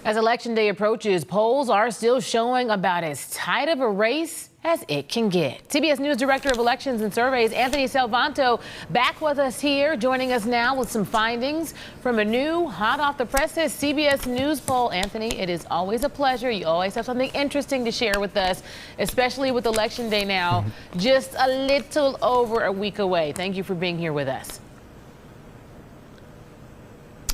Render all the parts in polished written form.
As Election Day approaches, polls are still showing about as tight of a race as it can get. CBS News Director of Elections and Surveys, Anthony Salvanto, back with us here, joining us now with some findings from a new, hot off the presses CBS News poll. Anthony, it is always a pleasure. You always have something interesting to share with us, especially with Election Day now, just a little over a week away. Thank you for being here with us.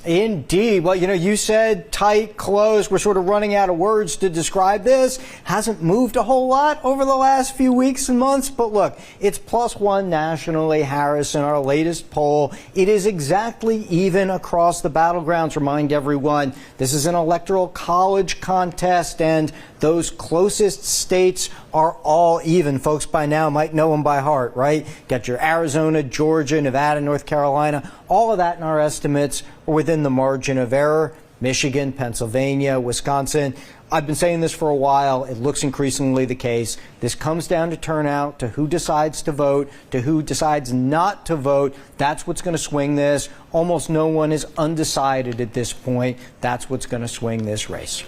Indeed. Well, you said tight, close. We're sort of running out of words to describe this. Hasn't moved a whole lot over the last few weeks and months. But look, it's +1 nationally. Harris in our latest poll. It is exactly even across the battlegrounds. Remind everyone, this is an electoral college contest, and those closest states are all even. Folks by now might know them by heart, right? Got your Arizona, Georgia, Nevada, North Carolina. All of that in our estimates are within the margin of error. Michigan, Pennsylvania, Wisconsin. I've been saying this for a while. It looks increasingly the case. This comes down to turnout, to who decides to vote, to who decides not to vote. That's what's going to swing this. Almost no one is undecided at this point. That's what's going to swing this race.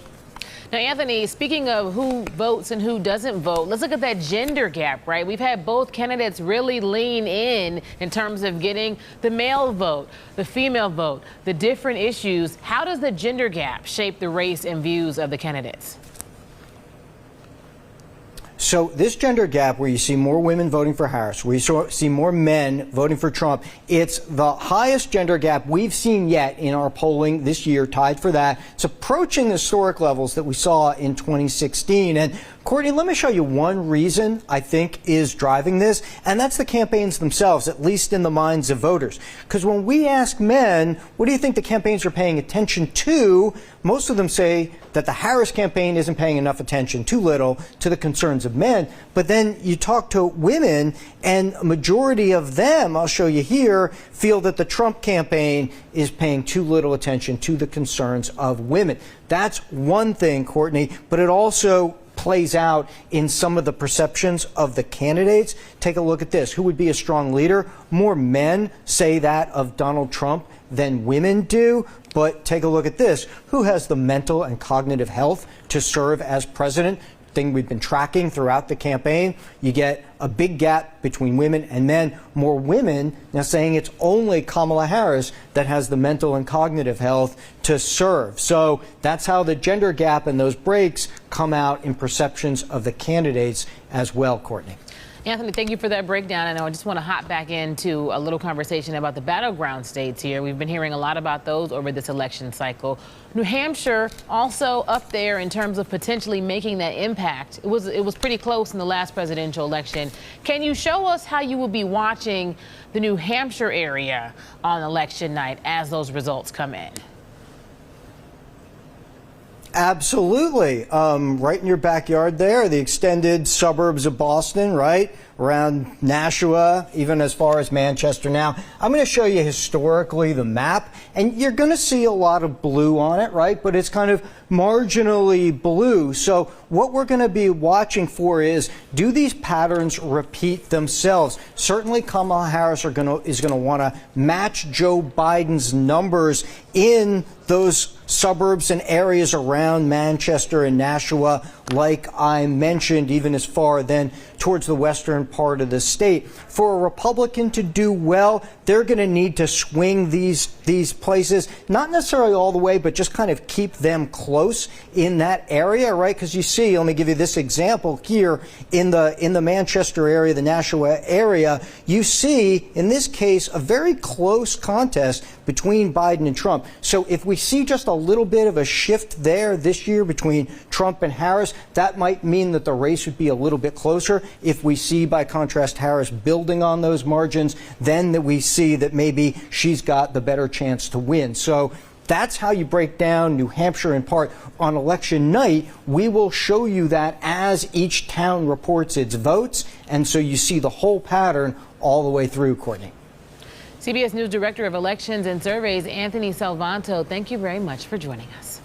Now, Anthony, speaking of who votes and who doesn't vote, let's look at that gender gap, right? We've had both candidates really lean in terms of getting the male vote, the female vote, the different issues. How does the gender gap shape the race and views of the candidates? So this gender gap, where you see more women voting for Harris, where you see more men voting for Trump, it's the highest gender gap we've seen yet in our polling this year, tied for that. It's approaching the historic levels that we saw in 2016. And Courtney, let me show you one reason I think is driving this, and that's the campaigns themselves, at least in the minds of voters. Because when we ask men, what do you think the campaigns are paying attention to, most of them say that the Harris campaign isn't paying enough attention, too little, to the concerns of men. But then you talk to women, and a majority of them, I'll show you here, feel that the Trump campaign is paying too little attention to the concerns of women. That's one thing, Courtney, but it also plays out in some of the perceptions of the candidates. Take a look at this. Who would be a strong leader? More men say that of Donald Trump than women do. But take a look at this. Who has the mental and cognitive health to serve as president? Thing we've been tracking throughout the campaign. You get a big gap between women and men. More women now saying it's only Kamala Harris that has the mental and cognitive health to serve. So that's how the gender gap and those breaks come out in perceptions of the candidates as well, Courtney. Anthony, thank you for that breakdown. And I just want to hop back into a little conversation about the battleground states here. We've been hearing a lot about those over this election cycle. New Hampshire also up there in terms of potentially making that impact. It was pretty close in the last presidential election. Can you show us how you will be watching the New Hampshire area on election night as those results come in? Absolutely. Right in your backyard there, the extended suburbs of Boston, right? Around Nashua, even as far as Manchester. Now, I'm going to show you historically the map, and you're going to see a lot of blue on it, right? But it's kind of marginally blue. So what we're going to be watching for is, do these patterns repeat themselves? Certainly Kamala Harris is going to want to match Joe Biden's numbers in those suburbs and areas around Manchester and Nashua, like I mentioned, even as far then towards the western part of the state. For a Republican to do well, they're going to need to swing these places, not necessarily all the way, but just kind of keep them close in that area, right? Because you see, let me give you this example here in the Manchester area, the Nashua area. You see, in this case, a very close contest between Biden and Trump. So if we see just a little bit of a shift there this year between Trump and Harris, that might mean that the race would be a little bit closer. If we see, by contrast, Harris building on those margins, then that we see that maybe she's got the better chance to win. So that's how you break down New Hampshire in part. On election night, we will show you that as each town reports its votes. And so you see the whole pattern all the way through, Courtney. CBS News Director of Elections and Surveys, Anthony Salvanto, thank you very much for joining us.